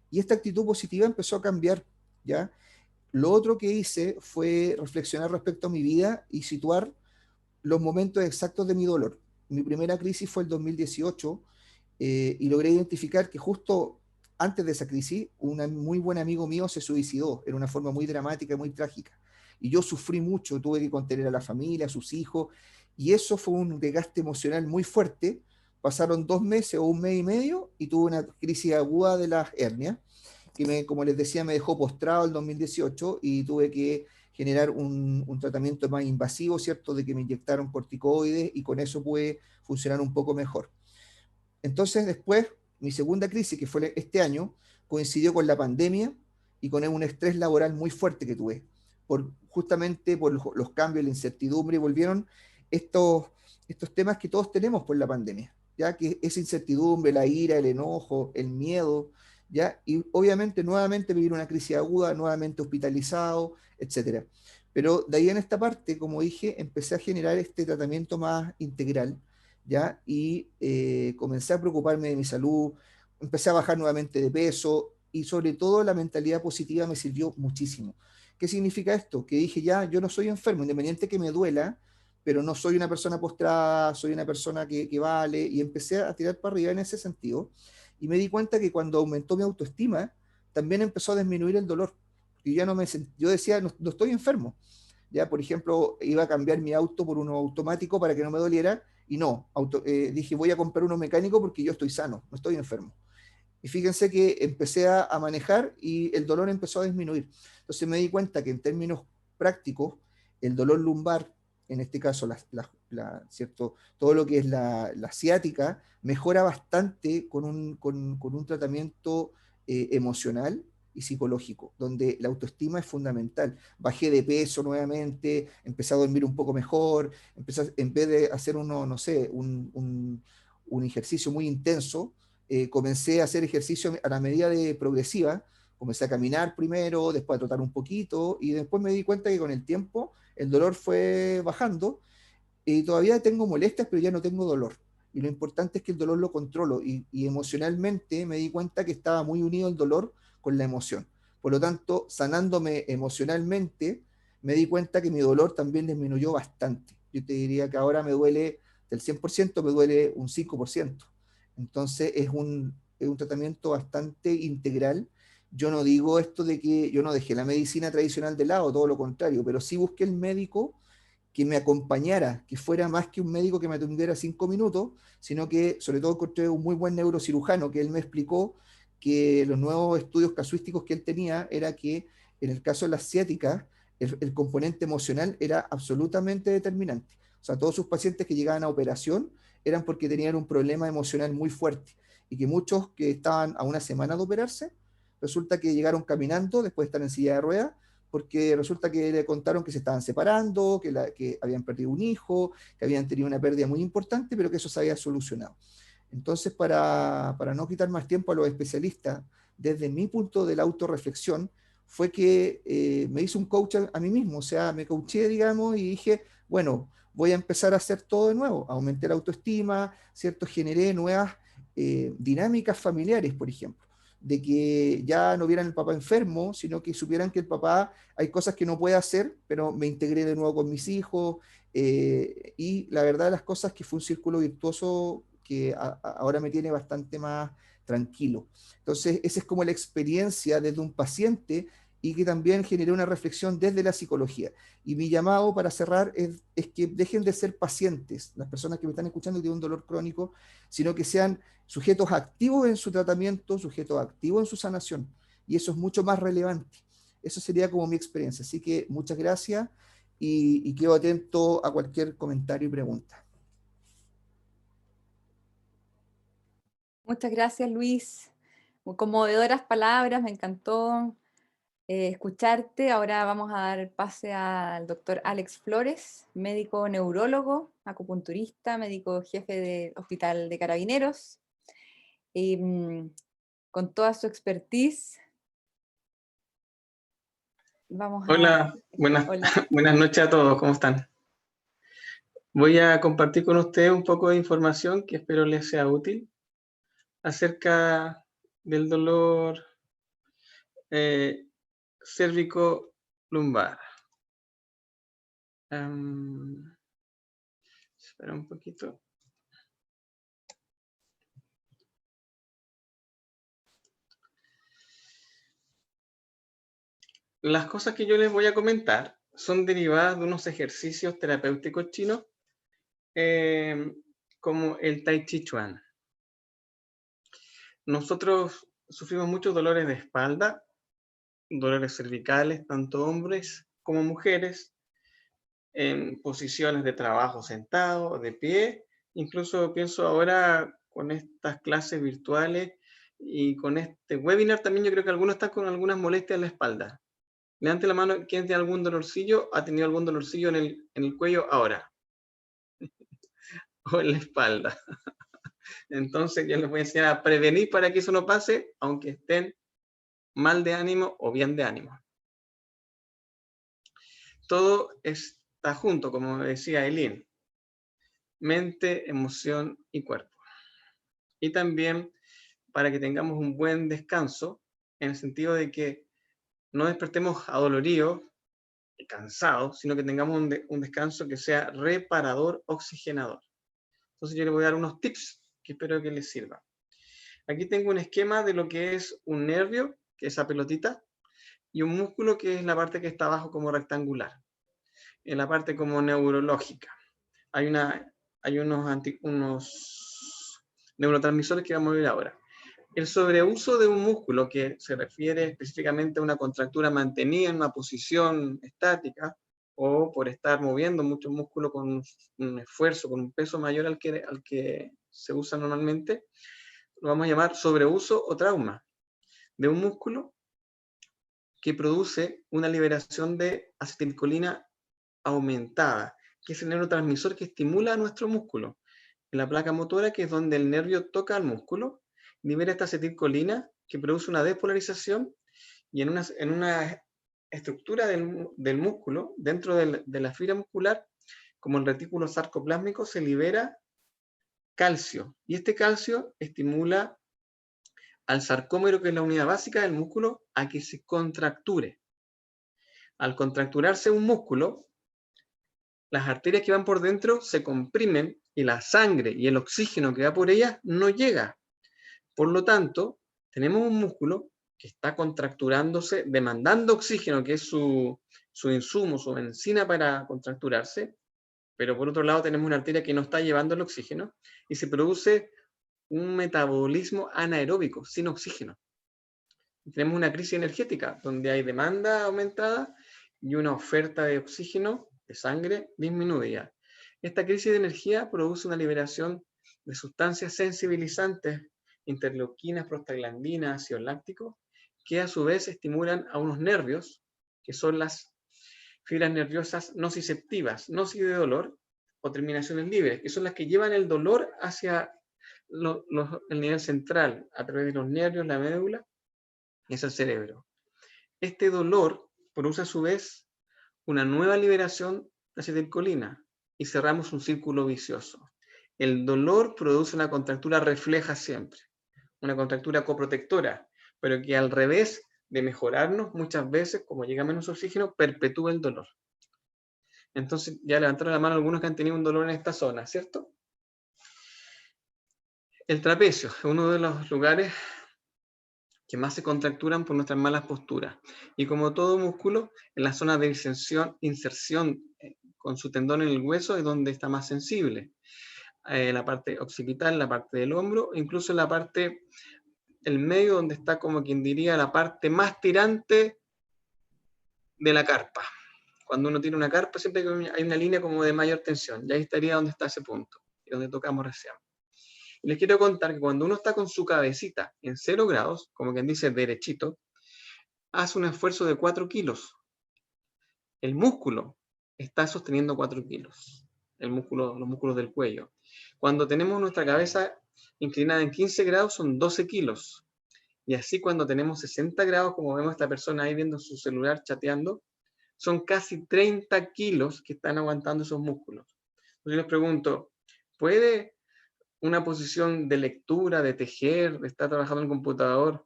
y esta actitud positiva empezó a cambiar, ¿ya? Lo otro que hice fue reflexionar respecto a mi vida y situar los momentos exactos de mi dolor. Mi primera crisis fue el 2018 y logré identificar que justo antes de esa crisis, un muy buen amigo mío se suicidó en una forma muy dramática y muy trágica. Y yo sufrí mucho, tuve que contener a la familia, a sus hijos, y eso fue un desgaste emocional muy fuerte. Pasaron 2 meses o un mes y medio y tuve una crisis aguda de las hernias, que como les decía, me dejó postrado el 2018 y tuve que generar un tratamiento más invasivo, ¿cierto? De que me inyectaron corticoides y con eso pude funcionar un poco mejor. Entonces después, mi segunda crisis, que fue este año, coincidió con la pandemia y con un estrés laboral muy fuerte que tuve, justamente por los cambios, la incertidumbre, y volvieron estos, estos temas que todos tenemos por la pandemia, ya que esa incertidumbre, la ira, el enojo, el miedo, ya, y obviamente nuevamente vivir una crisis aguda, nuevamente hospitalizado, etcétera. Pero de ahí en esta parte, como dije, empecé a generar este tratamiento más integral, ¿ya? Y comencé a preocuparme de mi salud, empecé a bajar nuevamente de peso y sobre todo la mentalidad positiva me sirvió muchísimo. ¿Qué significa esto? Que dije, ya, yo no soy enfermo, independiente que me duela, pero no soy una persona postrada, soy una persona que vale, y empecé a tirar para arriba en ese sentido. Y me di cuenta que cuando aumentó mi autoestima, también empezó a disminuir el dolor. Y ya no me yo decía, no, no estoy enfermo. Ya, por ejemplo, iba a cambiar mi auto por uno automático para que no me doliera, y no, dije, voy a comprar uno mecánico porque yo estoy sano, no estoy enfermo. Y fíjense que empecé a manejar y el dolor empezó a disminuir. Entonces me di cuenta que en términos prácticos, el dolor lumbar, en este caso, ¿cierto? Todo lo que es la ciática, mejora bastante con un tratamiento emocional y psicológico, donde la autoestima es fundamental. Bajé de peso nuevamente, empecé a dormir un poco mejor, en vez de hacer uno, no sé, un ejercicio muy intenso, comencé a hacer ejercicio a la medida de progresiva, comencé a caminar primero, después a trotar un poquito, y después me di cuenta que con el tiempo el dolor fue bajando, y todavía tengo molestias, pero ya no tengo dolor. Y lo importante es que el dolor lo controlo, y emocionalmente me di cuenta que estaba muy unido el dolor con la emoción. Por lo tanto, sanándome emocionalmente, me di cuenta que mi dolor también disminuyó bastante. Yo te diría que ahora me duele del 100%, me duele un 5%. Entonces es un tratamiento bastante integral. Yo no digo esto de que yo no dejé la medicina tradicional de lado, todo lo contrario, pero sí busqué el médico que me acompañara, que fuera más que un médico que me atendiera 5 minutos, sino que sobre todo encontré un muy buen neurocirujano que él me explicó que los nuevos estudios casuísticos que él tenía era que en el caso de las ciáticas, el componente emocional era absolutamente determinante. O sea, todos sus pacientes que llegaban a operación eran porque tenían un problema emocional muy fuerte, y que muchos que estaban a una semana de operarse resulta que llegaron caminando después de estar en silla de ruedas, porque resulta que le contaron que se estaban separando, que habían perdido un hijo, que habían tenido una pérdida muy importante, pero que eso se había solucionado. Entonces, para no quitar más tiempo a los especialistas, desde mi punto de la autorreflexión, fue que me hice un coach a mí mismo, o sea, me coaché, digamos, y dije, bueno, voy a empezar a hacer todo de nuevo, aumenté la autoestima, ¿cierto? Generé nuevas dinámicas familiares, por ejemplo, de que ya no vieran el papá enfermo, sino que supieran que el papá hay cosas que no puede hacer, pero me integré de nuevo con mis hijos, y la verdad de las cosas que fue un círculo virtuoso que ahora me tiene bastante más tranquilo. Entonces, esa es como la experiencia desde un paciente y que también generó una reflexión desde la psicología. Y mi llamado para cerrar es que dejen de ser pacientes, las personas que me están escuchando y tienen un dolor crónico, sino que sean sujetos activos en su tratamiento, sujetos activos en su sanación. Y eso es mucho más relevante. Eso sería como mi experiencia. Así que muchas gracias y quedo atento a cualquier comentario y pregunta. Muchas gracias, Luis. Muy conmovedoras palabras, me encantó escucharte. Ahora vamos a dar pase al doctor Alex Flores, médico neurólogo, acupunturista, médico jefe del Hospital de Carabineros, y, con toda su expertise. Vamos Hola, Hola. buenas noches a todos, ¿cómo están? Voy a compartir con ustedes un poco de información que espero les sea útil acerca del dolor cérvico-lumbar. Espera un poquito. Las cosas que yo les voy a comentar son derivadas de unos ejercicios terapéuticos chinos como el Tai Chi Chuan. Nosotros sufrimos muchos dolores de espalda, dolores cervicales, tanto hombres como mujeres, en posiciones de trabajo sentado, de pie. Incluso pienso ahora con estas clases virtuales y con este webinar también yo creo que algunos están con algunas molestias en la espalda. Levante la mano, ¿quién tiene algún dolorcillo? ¿Ha tenido algún dolorcillo en el cuello ahora? O en la espalda. Entonces yo les voy a enseñar a prevenir para que eso no pase, aunque estén mal de ánimo o bien de ánimo. Todo está junto, como decía Eileen. Mente, emoción y cuerpo. Y también para que tengamos un buen descanso, en el sentido de que no despertemos adoloridos y cansados, sino que tengamos un descanso que sea reparador, oxigenador. Entonces yo les voy a dar unos tips que espero que les sirvan. Aquí tengo un esquema de lo que es un nervio, que es esa pelotita, y un músculo que es la parte que está abajo como rectangular, en la parte como neurológica. Hay unos neurotransmisores que vamos a ver ahora. El sobreuso de un músculo, que se refiere específicamente a una contractura mantenida en una posición estática, o por estar moviendo mucho músculo con un esfuerzo, con un peso mayor al que se usa normalmente, lo vamos a llamar sobreuso o trauma de un músculo que produce una liberación de acetilcolina aumentada, que es el neurotransmisor que estimula a nuestro músculo. En la placa motora, que es donde el nervio toca al músculo, libera esta acetilcolina que produce una despolarización, y en una estructura del músculo, dentro de la fibra muscular, como el retículo sarcoplásmico, se libera calcio, y este calcio estimula al sarcómero, que es la unidad básica del músculo, a que se contracture. Al contracturarse un músculo, las arterias que van por dentro se comprimen y la sangre y el oxígeno que va por ellas no llega. Por lo tanto, tenemos un músculo que está contracturándose, demandando oxígeno, que es su insumo, su benzina para contracturarse, pero por otro lado tenemos una arteria que no está llevando el oxígeno y se produce un metabolismo anaeróbico, sin oxígeno. Tenemos una crisis energética donde hay demanda aumentada y una oferta de oxígeno, de sangre, disminuida. Esta crisis de energía produce una liberación de sustancias sensibilizantes, interleuquinas, prostaglandinas, ácidos lácticos, que a su vez estimulan a unos nervios, que son las fibras nerviosas nociceptivas, noci de dolor, o terminaciones libres, que son las que llevan el dolor hacia el nivel central, a través de los nervios, la médula, y es el cerebro. Este dolor produce a su vez una nueva liberación de acetilcolina, y cerramos un círculo vicioso. El dolor produce una contractura refleja siempre, una contractura coprotectora, pero que al revés de mejorarnos, muchas veces, como llega menos oxígeno, perpetúa el dolor. Entonces, ya levantaron la mano algunos que han tenido un dolor en esta zona, ¿cierto? El trapecio es uno de los lugares que más se contracturan por nuestras malas posturas. Y como todo músculo, en la zona de inserción con su tendón en el hueso es donde está más sensible. La parte occipital, la parte del hombro, incluso en la parte, el medio, donde está, como quien diría, la parte más tirante de la carpa. Cuando uno tiene una carpa, siempre hay una línea como de mayor tensión, y ahí estaría donde está ese punto, y donde tocamos recién. Y les quiero contar que cuando uno está con su cabecita en 0 grados, como quien dice derechito, hace un esfuerzo de 4 kilos. El músculo está sosteniendo 4 kilos, los músculos del cuello. Cuando tenemos nuestra cabeza inclinada en 15 grados son 12 kilos. Y así cuando tenemos 60 grados, como vemos a esta persona ahí viendo su celular chateando, son casi 30 kilos que están aguantando esos músculos. Entonces yo les pregunto, ¿puede una posición de lectura, de tejer, de estar trabajando en el computador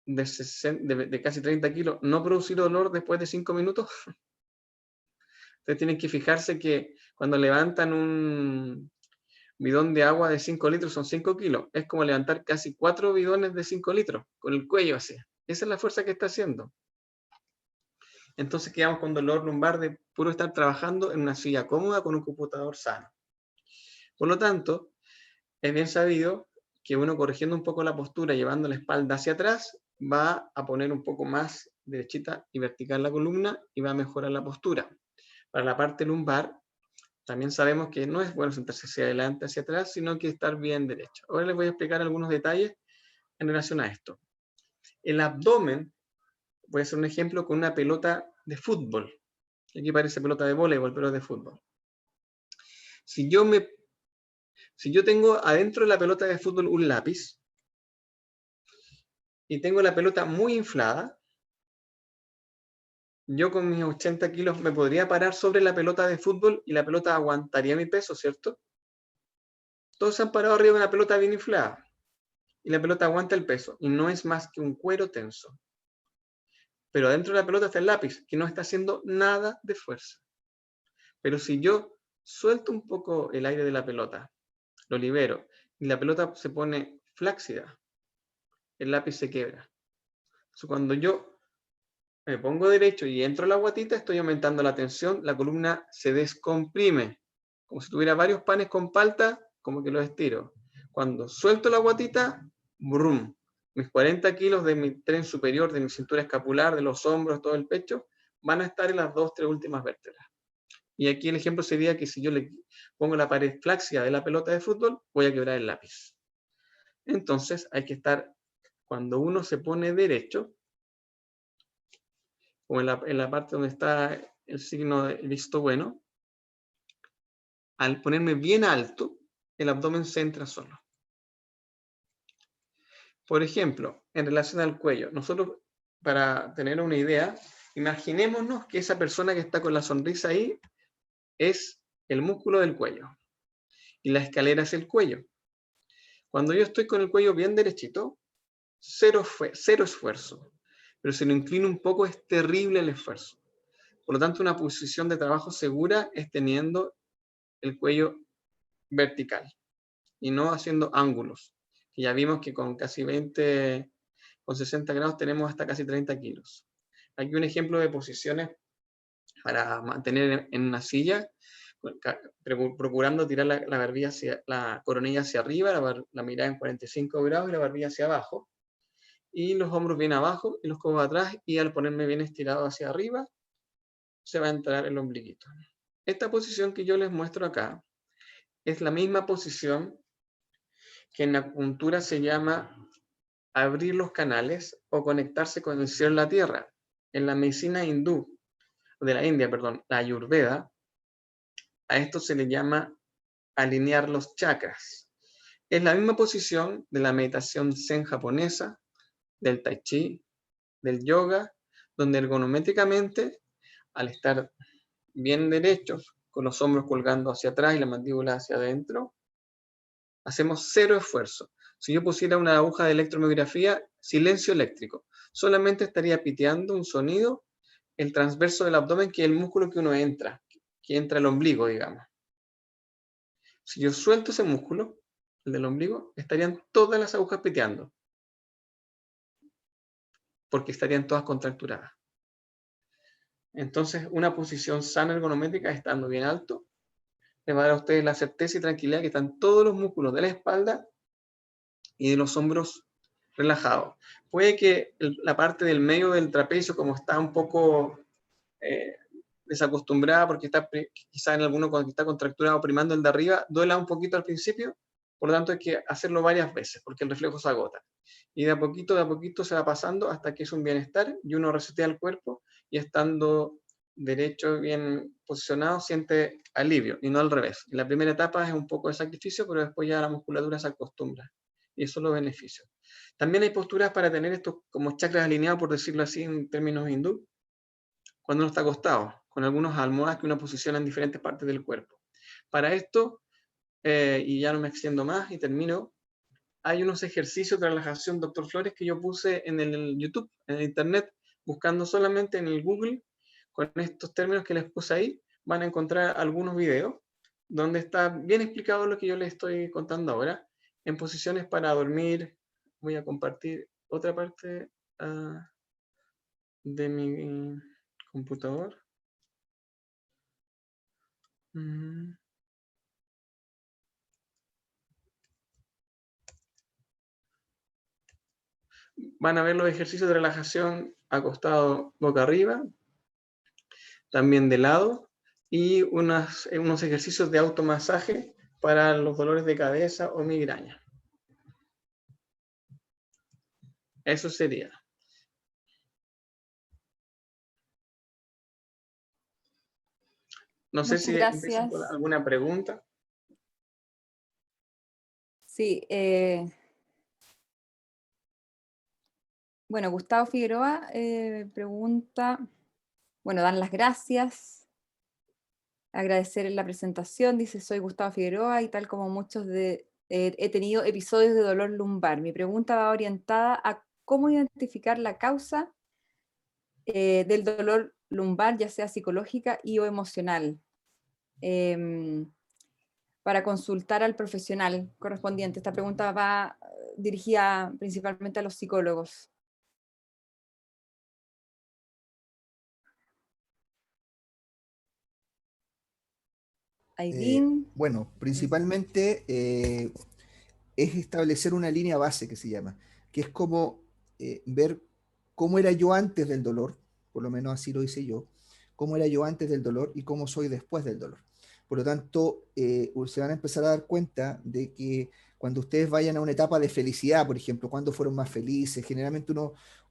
de casi 30 kilos no producir dolor después de 5 minutos? Ustedes tienen que fijarse que cuando levantan un bidón de agua de 5 litros son 5 kilos. Es como levantar casi 4 bidones de 5 litros, con el cuello así. Esa es la fuerza que está haciendo. Entonces quedamos con dolor lumbar de puro estar trabajando en una silla cómoda con un computador sano. Por lo tanto, es bien sabido que uno, corrigiendo un poco la postura, llevando la espalda hacia atrás, va a poner un poco más derechita y vertical la columna y va a mejorar la postura. Para la parte lumbar, también sabemos que no es bueno sentarse hacia adelante, hacia atrás, sino que estar bien derecho. Ahora les voy a explicar algunos detalles en relación a esto. El abdomen, voy a hacer un ejemplo con una pelota de fútbol. Aquí parece pelota de voleibol, pero es de fútbol. Si yo tengo adentro de la pelota de fútbol un lápiz y tengo la pelota muy inflada, yo con mis 80 kilos me podría parar sobre la pelota de fútbol y la pelota aguantaría mi peso, ¿cierto? Todos se han parado arriba de una pelota bien inflada y la pelota aguanta el peso y no es más que un cuero tenso. Pero adentro de la pelota está el lápiz, que no está haciendo nada de fuerza. Pero si yo suelto un poco el aire de la pelota, lo libero, y la pelota se pone flácida, el lápiz se quiebra. Entonces, cuando yo me pongo derecho y entro a la guatita, estoy aumentando la tensión, la columna se descomprime, como si tuviera varios panes con palta, como que los estiro. Cuando suelto la guatita, brum, mis 40 kilos de mi tren superior, de mi cintura escapular, de los hombros, todo el pecho, van a estar en las 2-3 últimas vértebras. Y aquí el ejemplo sería que si yo le pongo la pared flácida de la pelota de fútbol, voy a quebrar el lápiz. Entonces hay que estar, cuando uno se pone derecho, o en la parte donde está el signo de visto bueno, al ponerme bien alto, el abdomen se entra solo. Por ejemplo, en relación al cuello, nosotros, para tener una idea, imaginémonos que esa persona que está con la sonrisa ahí es el músculo del cuello y la escalera es el cuello. Cuando yo estoy con el cuello bien derechito, cero esfuerzo. Pero si lo inclino un poco es terrible el esfuerzo. Por lo tanto, una posición de trabajo segura es teniendo el cuello vertical y no haciendo ángulos. Y ya vimos que con casi 20, con 60 grados tenemos hasta casi 30 kilos. Aquí un ejemplo de posiciones para mantener en una silla, procurando tirar la barbilla la coronilla hacia arriba, la mirada en 45 grados y la barbilla hacia abajo. Y los hombros bien abajo y los codos atrás, y al ponerme bien estirado hacia arriba, se va a entrar el ombliguito. Esta posición que yo les muestro acá es la misma posición que en acupuntura se llama abrir los canales o conectarse con el cielo y la tierra. En la medicina hindú, de la India, perdón, la Ayurveda, a esto se le llama alinear los chakras. Es la misma posición de la meditación zen japonesa, del tai chi, del yoga, donde ergonométricamente, al estar bien derechos, con los hombros colgando hacia atrás y la mandíbula hacia adentro, hacemos cero esfuerzo. Si yo pusiera una aguja de electromiografía, silencio eléctrico, solamente estaría piteando un sonido el transverso del abdomen, que es el músculo que uno entra, que entra el ombligo, digamos. Si yo suelto ese músculo, el del ombligo, estarían todas las agujas piteando, porque estarían todas contracturadas. Entonces, una posición sana ergonométrica, estando bien alto, le va a dar a ustedes la certeza y tranquilidad que están todos los músculos de la espalda y de los hombros relajados. Puede que la parte del medio del trapecio, como está un poco desacostumbrada, porque está quizá en alguno cuando está contracturado primando el de arriba, duela un poquito al principio, por lo tanto hay que hacerlo varias veces, porque el reflejo se agota. Y de a poquito se va pasando hasta que es un bienestar y uno resetea el cuerpo y estando derecho, bien posicionado, siente alivio y no al revés. En la primera etapa es un poco de sacrificio, pero después ya la musculatura se acostumbra y eso es los beneficios. También hay posturas para tener estos como chakras alineados, por decirlo así en términos hindú, cuando uno está acostado, con algunas almohadas que uno posiciona en diferentes partes del cuerpo. Para esto, y ya no me extiendo más y termino, hay unos ejercicios de relajación, doctor Flores, que yo puse en el YouTube, en el Internet, buscando solamente en el Google, con estos términos que les puse ahí, van a encontrar algunos videos donde está bien explicado lo que yo les estoy contando ahora, en posiciones para dormir. Voy a compartir otra parte de mi computador. Van a ver los ejercicios de relajación acostado boca arriba, también de lado, y unos ejercicios de automasaje para los dolores de cabeza o migraña. Eso sería. No sé Muchas si empiezan con gracias. alguna pregunta. Sí, bueno, Gustavo Figueroa pregunta, bueno, dan las gracias, agradecer la presentación, dice, soy Gustavo Figueroa y tal como muchos he tenido episodios de dolor lumbar. Mi pregunta va orientada a cómo identificar la causa del dolor lumbar, ya sea psicológica y o emocional, para consultar al profesional correspondiente. Esta pregunta va dirigida principalmente a los psicólogos. Aidín. Bueno, principalmente es establecer una línea base que se llama, que es como ver cómo era yo antes del dolor, por lo menos así lo hice yo, cómo era yo antes del dolor y cómo soy después del dolor. Por lo tanto, se van a empezar a dar cuenta de que cuando ustedes vayan a una etapa de felicidad, por ejemplo, cuando fueron más felices, generalmente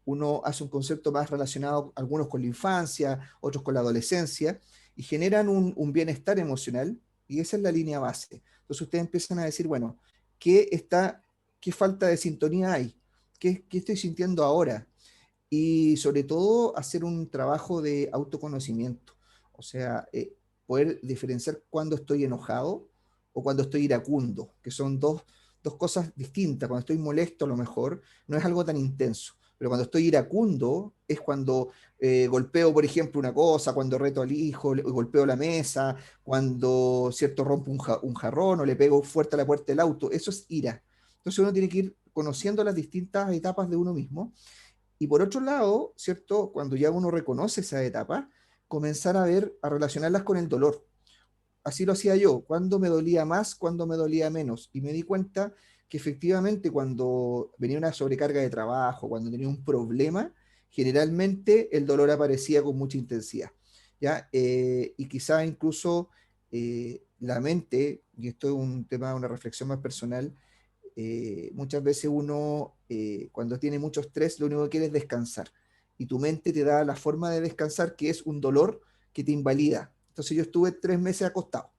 uno hace un concepto más relacionado, algunos con la infancia, otros con la adolescencia, y generan un bienestar emocional, y esa es la línea base. Entonces ustedes empiezan a decir, bueno, qué falta de sintonía hay, qué estoy sintiendo ahora, y sobre todo hacer un trabajo de autoconocimiento, o sea, poder diferenciar cuando estoy enojado o cuando estoy iracundo, que son dos cosas distintas. Cuando estoy molesto a lo mejor no es algo tan intenso, pero cuando estoy iracundo es cuando golpeo, por ejemplo, una cosa, cuando reto al hijo, golpeo la mesa, cuando, cierto, rompo un jarrón o le pego fuerte a la puerta del auto. Eso es ira. Entonces uno tiene que ir conociendo las distintas etapas de uno mismo. Y por otro lado, ¿cierto? Cuando ya uno reconoce esa etapa, comenzar a ver, a relacionarlas con el dolor. Así lo hacía yo, cuando me dolía más, cuando me dolía menos. Y me di cuenta que efectivamente cuando venía una sobrecarga de trabajo, cuando tenía un problema, generalmente el dolor aparecía con mucha intensidad. ¿Ya? Y quizá incluso la mente, y esto es un tema, una reflexión más personal, muchas veces uno, cuando tiene mucho estrés, lo único que quiere es descansar. Y tu mente te da la forma de descansar, que es un dolor que te invalida. Entonces yo estuve 3 meses acostado,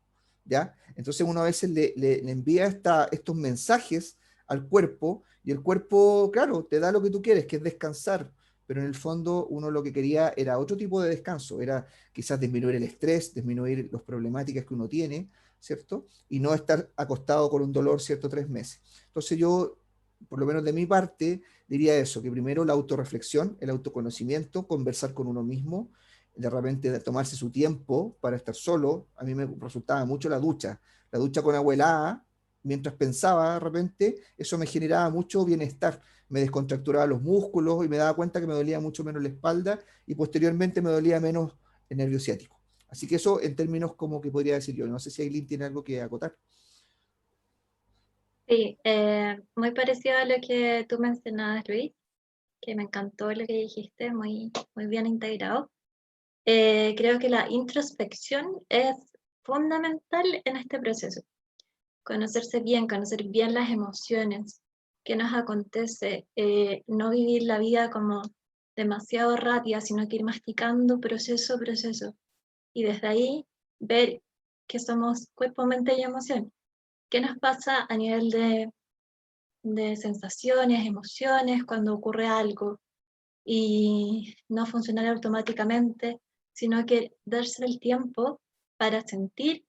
¿ya? Entonces uno a veces le envía estos mensajes al cuerpo, y el cuerpo, claro, te da lo que tú quieres, que es descansar, pero en el fondo uno lo que quería era otro tipo de descanso, era quizás disminuir el estrés, disminuir las problemáticas que uno tiene, ¿cierto? Y no estar acostado con un dolor, ¿cierto? 3 meses. Entonces yo, por lo menos de mi parte, diría eso, que primero la autorreflexión, el autoconocimiento, conversar con uno mismo, de repente de tomarse su tiempo para estar solo. A mí me resultaba mucho la ducha con abuela, mientras pensaba de repente, eso me generaba mucho bienestar, me descontracturaba los músculos y me daba cuenta que me dolía mucho menos la espalda y posteriormente me dolía menos el nervio ciático. Así que eso en términos como que podría decir yo. No sé si Aileen tiene algo que acotar. Sí, muy parecido a lo que tú mencionabas, Luis, que me encantó lo que dijiste, muy, muy bien integrado. Creo que la introspección es fundamental en este proceso. Conocerse bien, conocer bien las emociones, qué nos acontece, no vivir la vida como demasiado rápida, sino que ir masticando proceso a proceso. Y desde ahí ver que somos cuerpo, mente y emoción. ¿Qué nos pasa a nivel de sensaciones, emociones cuando ocurre algo? Y no funcionar automáticamente, sino que darse el tiempo para sentir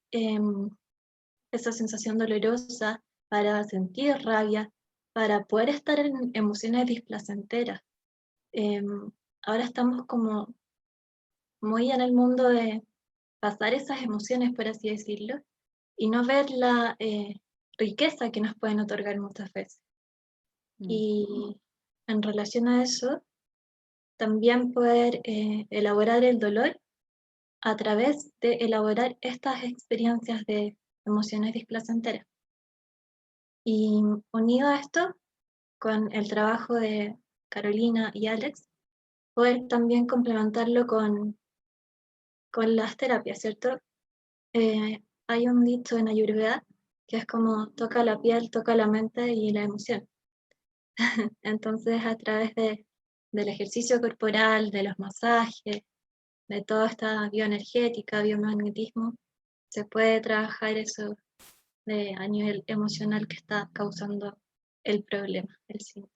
esa sensación dolorosa, para sentir rabia, para poder estar en emociones displacenteras. Ahora estamos como muy en el mundo de pasar esas emociones, por así decirlo, y no ver la riqueza que nos pueden otorgar muchas veces. Y en relación a eso, también poder elaborar el dolor a través de elaborar estas experiencias de emociones displacenteras. Y unido a esto, con el trabajo de Carolina y Alex, poder también complementarlo con las terapias, ¿cierto? Hay un dicho en Ayurveda que es como toca la piel, toca la mente y la emoción. Entonces, a través del ejercicio corporal, de los masajes, de toda esta bioenergética, biomagnetismo, se puede trabajar eso a nivel emocional que está causando el problema, el síntoma.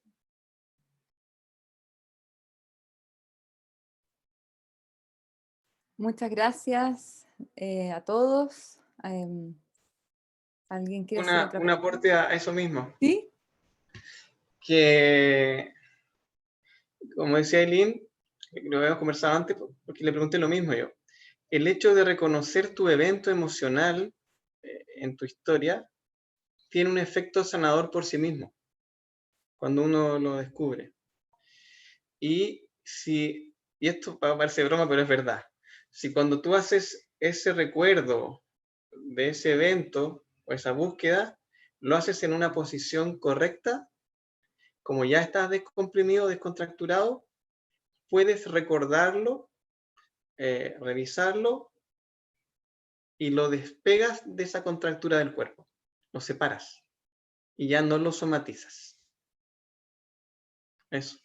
Muchas gracias a todos. ¿Alguien quiere hacer otra Un pregunta? aporte a eso mismo. ¿Sí? Que, como decía Eileen, lo habíamos conversado antes, porque le pregunté lo mismo yo. El hecho de reconocer tu evento emocional en tu historia tiene un efecto sanador por sí mismo, cuando uno lo descubre. Y esto parece broma, pero es verdad. Si cuando tú haces ese recuerdo de ese evento o esa búsqueda, lo haces en una posición correcta, como ya estás descomprimido, descontracturado, puedes recordarlo, revisarlo y lo despegas de esa contractura del cuerpo. Lo separas y ya no lo somatizas. Eso.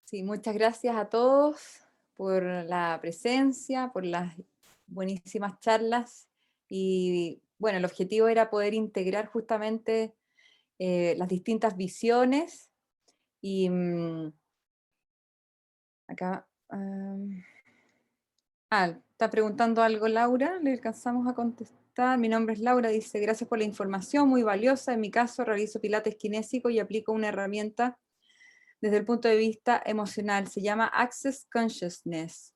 Sí, muchas gracias a todos por la presencia, por las buenísimas charlas. Y bueno, el objetivo era poder integrar justamente las distintas visiones. Y acá... está preguntando algo Laura, le alcanzamos a contestar. Mi nombre es Laura, dice, gracias por la información, muy valiosa. En mi caso realizo pilates kinésico y aplico una herramienta desde el punto de vista emocional, se llama Access Consciousness,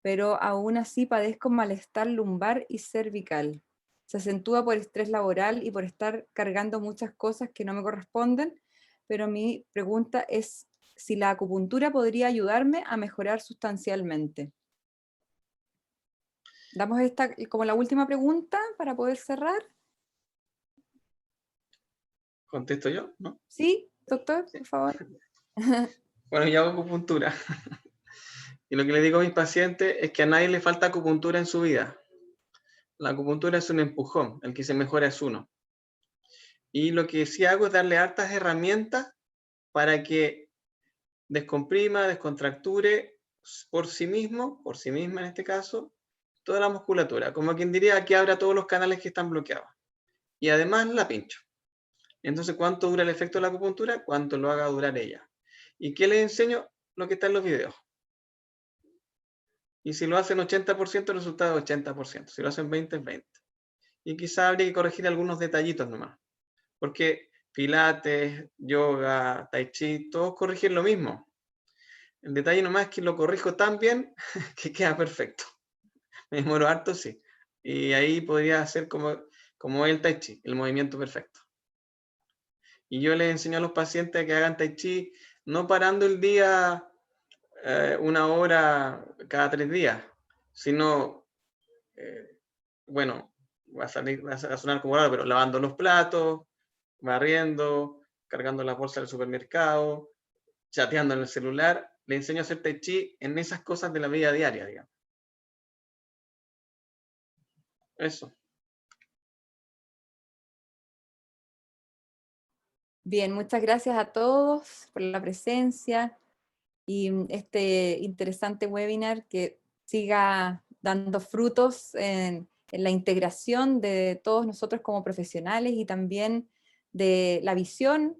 pero aún así padezco malestar lumbar y cervical. Se acentúa por estrés laboral y por estar cargando muchas cosas que no me corresponden, pero mi pregunta es si la acupuntura podría ayudarme a mejorar sustancialmente. Damos esta como la última pregunta para poder cerrar. ¿Contesto yo? ¿No? ¿Sí, doctor? Sí. Por favor. Bueno, yo hago acupuntura. Y lo que le digo a mis pacientes es que a nadie le falta acupuntura en su vida. La acupuntura es un empujón, el que se mejora es uno. Y lo que sí hago es darle hartas herramientas para que descomprima, descontracture por sí mismo, por sí misma en este caso, toda la musculatura. Como quien diría que abra todos los canales que están bloqueados. Y además la pincho. Entonces, ¿cuánto dura el efecto de la acupuntura? ¿Cuánto lo haga durar ella? ¿Y qué les enseño? Lo que está en los videos. Y si lo hacen 80%, el resultado es 80%. Si lo hacen 20%, es 20%. Y quizá habría que corregir algunos detallitos nomás. Porque pilates, yoga, tai chi, todos corrigen lo mismo. El detalle nomás es que lo corrijo tan bien que queda perfecto. Me demoro harto, sí. Y ahí podría hacer como el tai chi, el movimiento perfecto. Y yo les enseño a los pacientes que hagan tai chi no parando el día 1 hora cada 3 días, sino, bueno, va a sonar como raro, pero lavando los platos, barriendo, cargando la bolsa del supermercado, chateando en el celular. Le enseño a hacer tai chi en esas cosas de la vida diaria, digamos. Eso. Bien, muchas gracias a todos por la presencia y este interesante webinar que siga dando frutos en la integración de todos nosotros como profesionales y también de la visión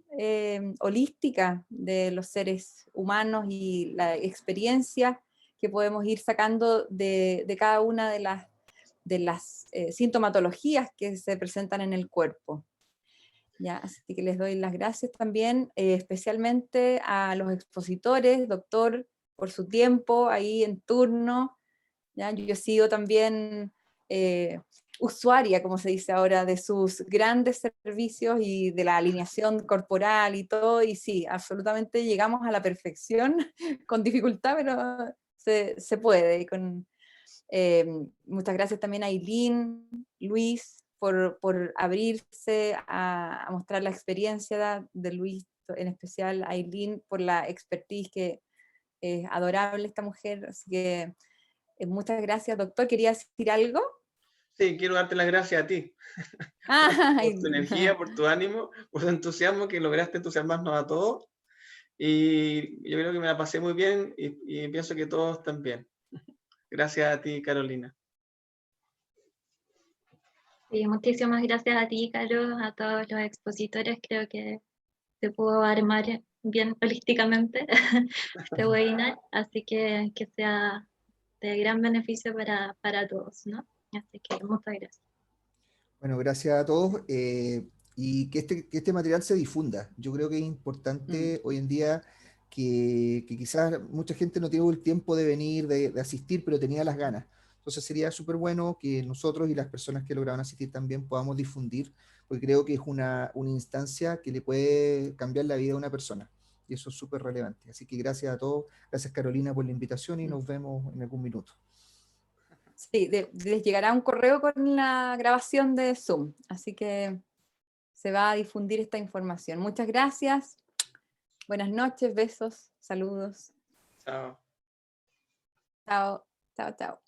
holística de los seres humanos y la experiencia que podemos ir sacando de cada una de las sintomatologías que se presentan en el cuerpo. Ya, así que les doy las gracias también, especialmente a los expositores, doctor, por su tiempo ahí en turno. ¿Ya? Yo he sido también usuaria, como se dice ahora, de sus grandes servicios y de la alineación corporal y todo, y sí, absolutamente llegamos a la perfección, con dificultad, pero se puede. Y muchas gracias también a Eileen, Luis, por abrirse a mostrar la experiencia de Luis, en especial a Eileen, por la expertise que es adorable esta mujer. Así que muchas gracias, doctor. ¿Quería decir algo? Sí, quiero darte las gracias a ti. Por tu energía, por tu ánimo, por tu entusiasmo, que lograste entusiasmarnos a todos. Y yo creo que me la pasé muy bien y pienso que todos también. Gracias a ti, Carolina. Y muchísimas gracias a ti, Caro, a todos los expositores. Creo que se pudo armar bien holísticamente este webinar, así que sea de gran beneficio para todos, ¿no? Así que muchas gracias. Bueno, gracias a todos y que este material se difunda. Yo creo que es importante hoy en día que quizás mucha gente no tiene el tiempo de venir, de asistir, pero tenía las ganas. Entonces sería súper bueno que nosotros y las personas que lograron asistir también podamos difundir, porque creo que es una instancia que le puede cambiar la vida a una persona. Y eso es súper relevante. Así que gracias a todos. Gracias, Carolina, por la invitación y nos vemos en algún minuto. Sí, les llegará un correo con la grabación de Zoom, así que se va a difundir esta información. Muchas gracias, buenas noches, besos, saludos. Chao. Chao, chao, chao.